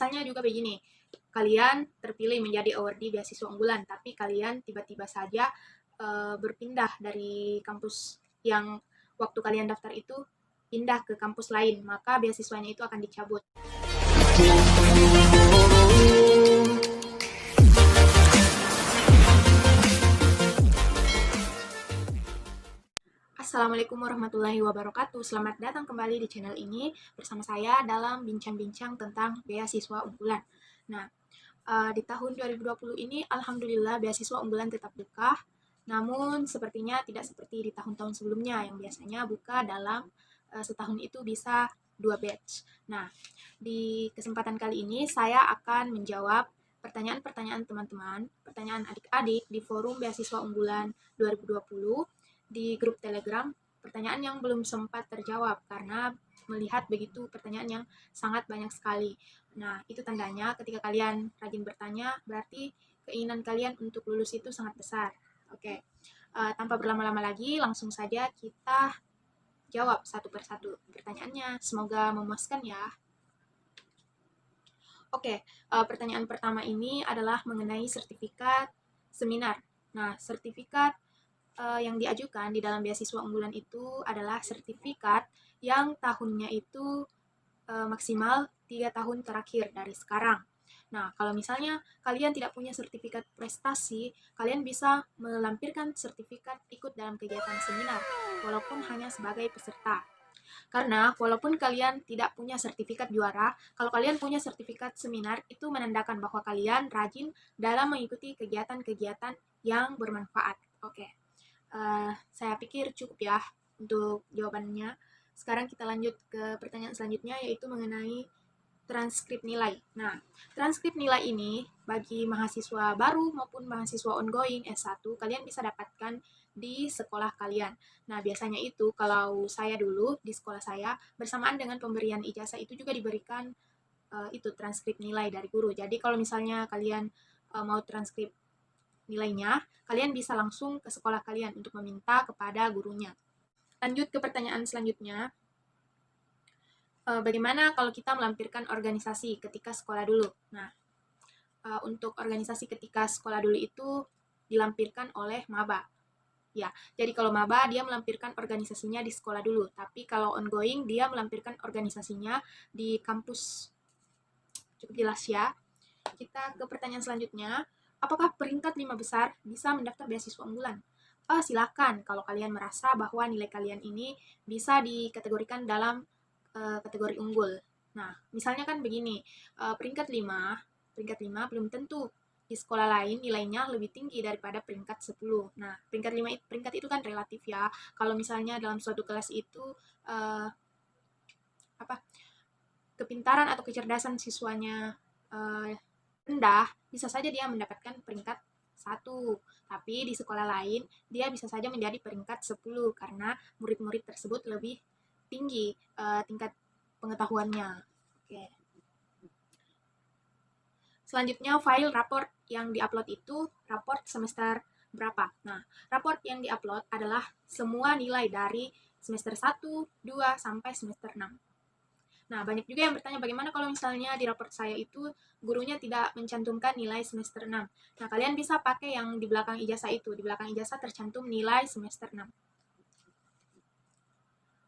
misalnya juga begini, kalian terpilih menjadi awardee beasiswa unggulan, tapi kalian tiba-tiba saja berpindah dari kampus yang waktu kalian daftar itu pindah ke kampus lain, maka beasiswanya itu akan dicabut. Assalamualaikum warahmatullahi wabarakatuh. Selamat datang kembali di channel ini bersama saya dalam bincang-bincang tentang beasiswa unggulan. Nah, di tahun 2020 ini alhamdulillah beasiswa unggulan tetap buka. Namun sepertinya tidak seperti di tahun-tahun sebelumnya yang biasanya buka dalam setahun itu bisa 2 batch. Nah, di kesempatan kali ini saya akan menjawab pertanyaan-pertanyaan teman-teman, pertanyaan adik-adik di forum beasiswa unggulan 2020 di grup Telegram, pertanyaan yang belum sempat terjawab karena melihat begitu pertanyaan yang sangat banyak sekali. Nah, itu tandanya ketika kalian rajin bertanya, berarti keinginan kalian untuk lulus itu sangat besar. Oke, tanpa berlama-lama lagi, langsung saja kita jawab satu persatu pertanyaannya. Semoga memuaskan ya. Oke, pertanyaan pertama ini adalah mengenai sertifikat seminar. Nah, sertifikat yang diajukan di dalam beasiswa unggulan itu adalah sertifikat yang tahunnya itu maksimal 3 tahun terakhir dari sekarang. Nah, kalau misalnya kalian tidak punya sertifikat prestasi, kalian bisa melampirkan sertifikat ikut dalam kegiatan seminar, walaupun hanya sebagai peserta. Karena walaupun kalian tidak punya sertifikat juara, kalau kalian punya sertifikat seminar, itu menandakan bahwa kalian rajin dalam mengikuti kegiatan-kegiatan yang bermanfaat. Oke. Saya pikir cukup ya untuk jawabannya. Sekarang kita lanjut ke pertanyaan selanjutnya, yaitu mengenai transkrip nilai. Nah, transkrip nilai ini bagi mahasiswa baru maupun mahasiswa ongoing S1, kalian bisa dapatkan di sekolah kalian. Nah, biasanya itu kalau saya dulu di sekolah saya, bersamaan dengan pemberian ijazah itu juga diberikan itu transkrip nilai dari guru. Jadi kalau misalnya kalian mau transkrip nilainya, kalian bisa langsung ke sekolah kalian untuk meminta kepada gurunya. Lanjut ke pertanyaan selanjutnya. Bagaimana kalau kita melampirkan organisasi ketika sekolah dulu? Nah, untuk organisasi ketika sekolah dulu itu dilampirkan oleh maba. Ya, jadi kalau maba dia melampirkan organisasinya di sekolah dulu, tapi kalau ongoing dia melampirkan organisasinya di kampus. Cukup jelas ya. Kita ke pertanyaan selanjutnya. Apakah peringkat 5 besar bisa mendaftar beasiswa unggulan? Silakan kalau kalian merasa bahwa nilai kalian ini bisa dikategorikan dalam kategori unggul. Nah, misalnya kan begini, peringkat 5 belum tentu di sekolah lain nilainya lebih tinggi daripada peringkat 10. Nah, peringkat itu kan relatif ya. Kalau misalnya dalam suatu kelas itu kepintaran atau kecerdasan siswanya rendah, bisa saja dia mendapatkan peringkat 1. Tapi di sekolah lain, dia bisa saja menjadi peringkat 10 karena murid-murid tersebut lebih tinggi tingkat pengetahuannya. Oke. Selanjutnya, file raport yang diupload itu raport semester berapa? Nah, raport yang diupload adalah semua nilai dari semester 1, 2, sampai semester 6. Nah, banyak juga yang bertanya bagaimana kalau misalnya di raport saya itu gurunya tidak mencantumkan nilai semester 6. Nah, kalian bisa pakai yang di belakang ijazah itu. Di belakang ijazah tercantum nilai semester 6.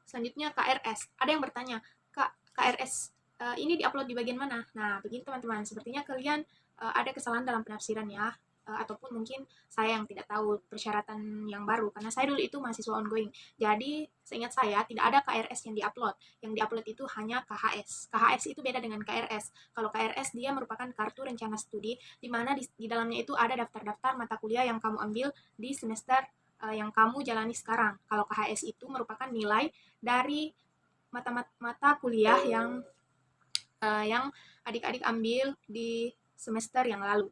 Selanjutnya KRS. Ada yang bertanya, Kak, KRS ini diupload di bagian mana? Nah, begini teman-teman, sepertinya kalian ada kesalahan dalam penafsiran ya. Ataupun mungkin saya yang tidak tahu persyaratan yang baru, karena saya dulu itu mahasiswa ongoing. Jadi, seingat saya, tidak ada KRS yang diupload. Yang diupload itu hanya KHS. KHS itu beda dengan KRS. Kalau KRS, dia merupakan kartu rencana studi, di mana di dalamnya itu ada daftar-daftar mata kuliah yang kamu ambil di semester yang kamu jalani sekarang. Kalau KHS itu merupakan nilai dari mata kuliah yang adik-adik ambil di semester yang lalu.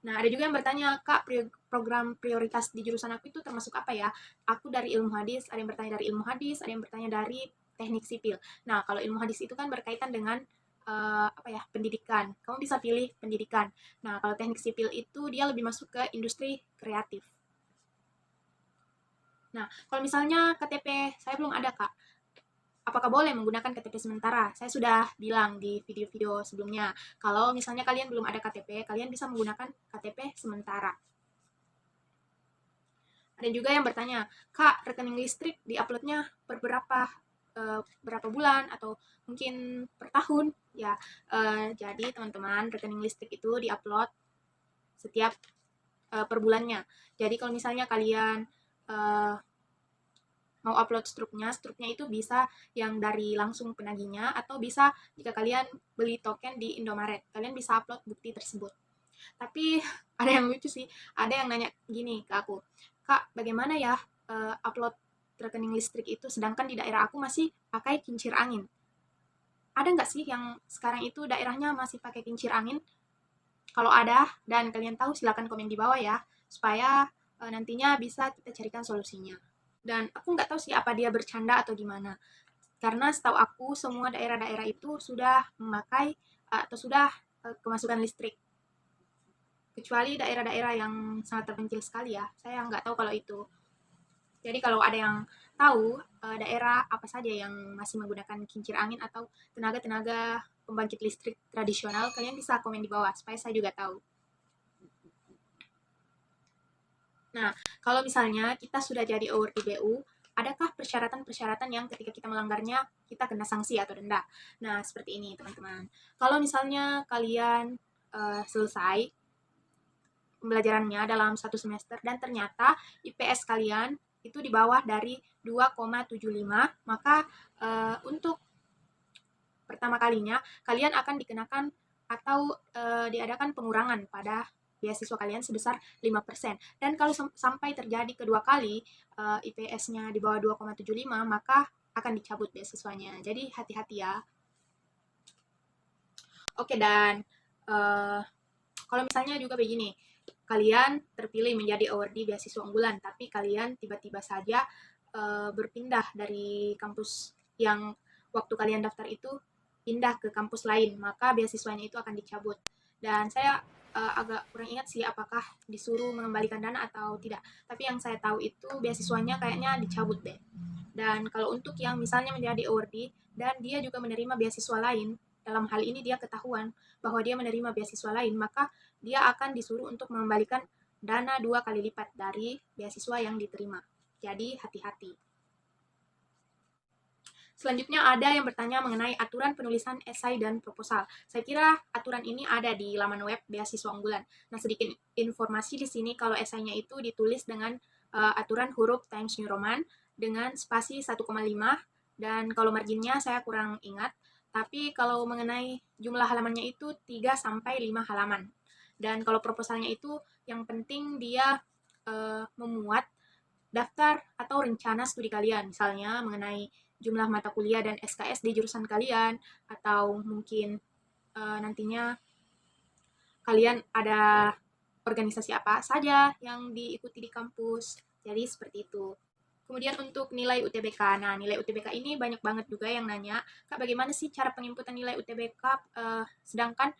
Nah, ada juga yang bertanya, Kak, program prioritas di jurusan aku itu termasuk apa ya? Aku dari ilmu hadis, ada yang bertanya dari ilmu hadis, ada yang bertanya dari teknik sipil. Nah, kalau ilmu hadis itu kan berkaitan dengan pendidikan. Kamu bisa pilih pendidikan. Nah, kalau teknik sipil itu dia lebih masuk ke industri kreatif. Nah, kalau misalnya KTP saya belum ada, Kak. apakah boleh menggunakan KTP sementara? Saya sudah bilang di video-video sebelumnya, kalau misalnya kalian belum ada KTP, kalian bisa menggunakan KTP sementara. Ada juga yang bertanya, Kak, rekening listrik diuploadnya per berapa bulan atau mungkin per tahun? Ya, jadi teman-teman, rekening listrik itu diupload setiap per bulannya. Jadi kalau misalnya kalian mau upload struknya itu bisa yang dari langsung penagihnya, atau bisa jika kalian beli token di Indomaret, kalian bisa upload bukti tersebut. Tapi ada yang lucu sih, ada yang nanya gini ke aku, Kak, bagaimana ya upload rekening listrik itu, sedangkan di daerah aku masih pakai kincir angin. Ada nggak sih yang sekarang itu daerahnya masih pakai kincir angin? Kalau ada dan kalian tahu, silakan komen di bawah ya, supaya nantinya bisa kita carikan solusinya. Dan aku nggak tahu sih apa dia bercanda atau gimana. Karena setahu aku semua daerah-daerah itu sudah memakai atau sudah kemasukan listrik. Kecuali daerah-daerah yang sangat terpencil sekali ya. Saya nggak tahu kalau itu. Jadi kalau ada yang tahu daerah apa saja yang masih menggunakan kincir angin atau tenaga-tenaga pembangkit listrik tradisional, kalian bisa komen di bawah supaya saya juga tahu. Nah, kalau misalnya kita sudah jadi award BU, adakah persyaratan-persyaratan yang ketika kita melanggarnya, kita kena sanksi atau denda? Nah, seperti ini, teman-teman. Kalau misalnya kalian selesai pembelajarannya dalam 1 semester dan ternyata IPS kalian itu di bawah dari 2,75, maka untuk pertama kalinya, kalian akan dikenakan atau diadakan pengurangan pada beasiswa kalian sebesar 5%. Dan kalau sampai terjadi kedua kali IPS-nya di bawah 2,75, maka akan dicabut beasiswanya. Jadi hati-hati ya. Oke, dan kalau misalnya juga begini, kalian terpilih menjadi awardee beasiswa unggulan, tapi kalian tiba-tiba saja berpindah dari kampus yang waktu kalian daftar itu pindah ke kampus lain, maka beasiswanya itu akan dicabut. Dan saya agak kurang ingat sih apakah disuruh mengembalikan dana atau tidak. Tapi yang saya tahu itu beasiswanya kayaknya dicabut deh. Dan kalau untuk yang misalnya menjadi awardee dan dia juga menerima beasiswa lain, dalam hal ini dia ketahuan bahwa dia menerima beasiswa lain, maka dia akan disuruh untuk mengembalikan dana 2 kali lipat dari beasiswa yang diterima. Jadi hati-hati. Selanjutnya ada yang bertanya mengenai aturan penulisan esai dan proposal. Saya kira aturan ini ada di laman web beasiswa unggulan. Nah, sedikit informasi di sini kalau esainya itu ditulis dengan aturan huruf Times New Roman dengan spasi 1,5, dan kalau marginnya saya kurang ingat. Tapi kalau mengenai jumlah halamannya itu 3 sampai 5 halaman. Dan kalau proposalnya itu yang penting dia memuat daftar atau rencana studi kalian, misalnya mengenai jumlah mata kuliah dan SKS di jurusan kalian, atau mungkin nantinya kalian ada organisasi apa saja yang diikuti di kampus. Jadi seperti itu. Kemudian untuk nilai UTBK. Nah, nilai UTBK ini banyak banget juga yang nanya, Kak, bagaimana sih cara penginputan nilai UTBK sedangkan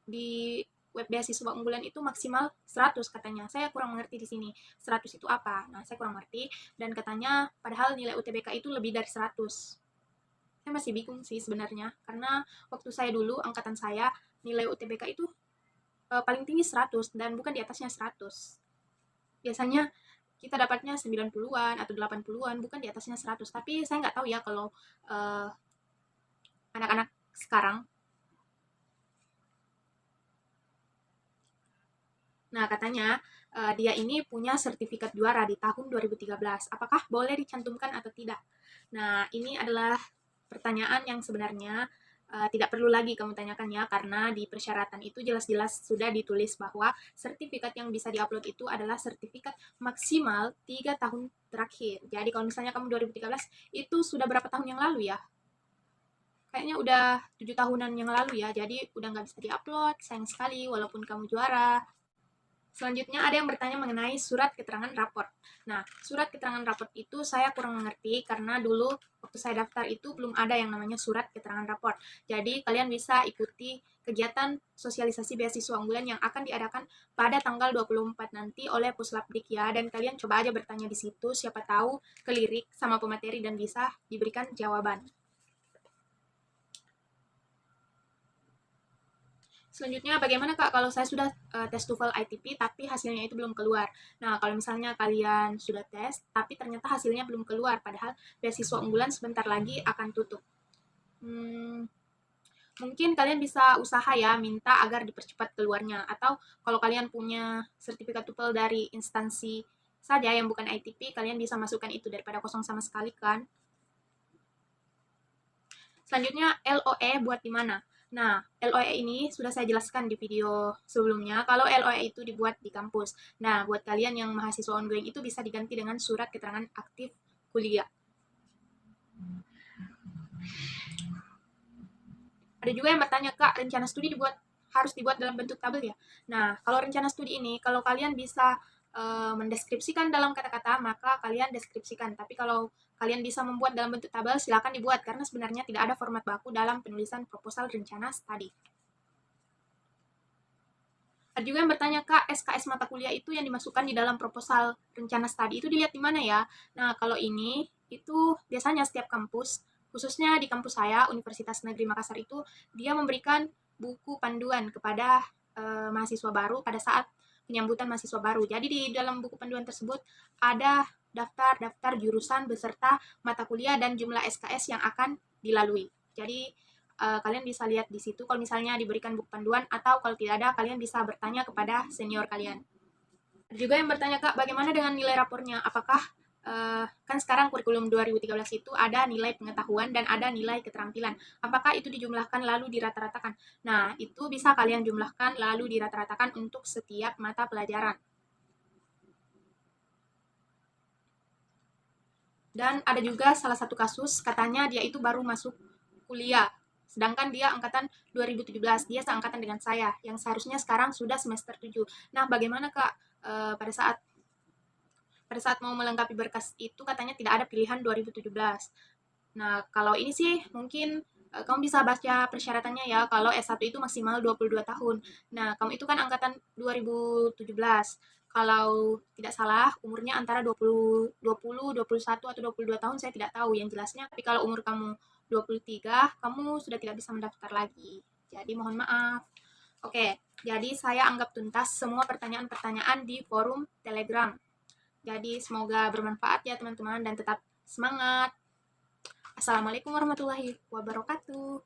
di web beasiswa unggulan itu maksimal 100 katanya. Saya kurang mengerti di sini. 100 itu apa? Nah, saya kurang mengerti. Dan katanya padahal nilai UTBK itu lebih dari 100. Saya masih bingung sih sebenarnya. Karena waktu saya dulu, angkatan saya, nilai UTBK itu paling tinggi 100 dan bukan di atasnya 100. Biasanya kita dapatnya 90-an atau 80-an, bukan di atasnya 100. Tapi saya nggak tahu ya kalau anak-anak sekarang. Nah, katanya dia ini punya sertifikat juara di tahun 2013. Apakah boleh dicantumkan atau tidak? Nah, ini adalah pertanyaan yang sebenarnya tidak perlu lagi kamu tanyakan ya, karena di persyaratan itu jelas-jelas sudah ditulis bahwa sertifikat yang bisa diupload itu adalah sertifikat maksimal 3 tahun terakhir. Jadi kalau misalnya kamu 2013, itu sudah berapa tahun yang lalu ya? Kayaknya udah 7 tahunan yang lalu ya, jadi udah nggak bisa diupload, sayang sekali walaupun kamu juara. Selanjutnya ada yang bertanya mengenai surat keterangan raport. Nah, surat keterangan raport itu saya kurang mengerti karena dulu waktu saya daftar itu belum ada yang namanya surat keterangan raport. Jadi kalian bisa ikuti kegiatan sosialisasi beasiswa unggulan yang akan diadakan pada tanggal 24 nanti oleh Puslapdik ya. Dan kalian coba aja bertanya di situ, siapa tahu kelirik sama pemateri dan bisa diberikan jawaban. Selanjutnya, bagaimana Kak kalau saya sudah tes TOEFL ITP tapi hasilnya itu belum keluar? Nah, kalau misalnya kalian sudah tes tapi ternyata hasilnya belum keluar, padahal beasiswa unggulan sebentar lagi akan tutup. Mungkin kalian bisa usaha ya, minta agar dipercepat keluarnya. Atau kalau kalian punya sertifikat TOEFL dari instansi saja yang bukan ITP, kalian bisa masukkan itu daripada kosong sama sekali kan. Selanjutnya, LOE buat di mana? Nah, LOE ini sudah saya jelaskan di video sebelumnya, kalau LOE itu dibuat di kampus. Nah, buat kalian yang mahasiswa ongoing itu bisa diganti dengan surat keterangan aktif kuliah. Ada juga yang bertanya, Kak, rencana studi harus dibuat dalam bentuk tabel ya? Nah, kalau rencana studi ini, kalau kalian bisa mendeskripsikan dalam kata-kata, maka kalian deskripsikan. Tapi kalau kalian bisa membuat dalam bentuk tabel, silakan dibuat, karena sebenarnya tidak ada format baku dalam penulisan proposal rencana studi. Ada juga yang bertanya, Kak, SKS mata kuliah itu yang dimasukkan di dalam proposal rencana studi itu dilihat di mana ya? Nah, kalau ini, itu biasanya setiap kampus, khususnya di kampus saya, Universitas Negeri Makassar itu, dia memberikan buku panduan kepada mahasiswa baru pada saat penyambutan mahasiswa baru. Jadi di dalam buku panduan tersebut ada daftar jurusan beserta mata kuliah dan jumlah SKS yang akan dilalui. Jadi kalian bisa lihat di situ kalau misalnya diberikan buku panduan, atau kalau tidak ada kalian bisa bertanya kepada senior kalian. Ada juga yang bertanya, Kak, bagaimana dengan nilai rapornya? Apakah kan sekarang kurikulum 2013 itu ada nilai pengetahuan dan ada nilai keterampilan. Apakah itu dijumlahkan lalu dirata-ratakan? Nah, itu bisa kalian jumlahkan lalu dirata-ratakan untuk setiap mata pelajaran. Dan ada juga salah satu kasus, katanya dia itu baru masuk kuliah. Sedangkan dia angkatan 2017, dia seangkatan dengan saya, yang seharusnya sekarang sudah semester 7. Nah, bagaimana Kak, pada saat mau melengkapi berkas itu katanya tidak ada pilihan 2017. Nah, kalau ini sih mungkin kamu bisa baca persyaratannya ya, kalau S1 itu maksimal 22 tahun. Nah, kamu itu kan angkatan 2017. Kalau tidak salah, umurnya antara 20, 20, 21, atau 22 tahun, saya tidak tahu yang jelasnya. Tapi kalau umur kamu 23, kamu sudah tidak bisa mendaftar lagi. Jadi mohon maaf. Oke, jadi saya anggap tuntas semua pertanyaan-pertanyaan di forum Telegram. Jadi semoga bermanfaat ya teman-teman, dan tetap semangat. Assalamualaikum warahmatullahi wabarakatuh.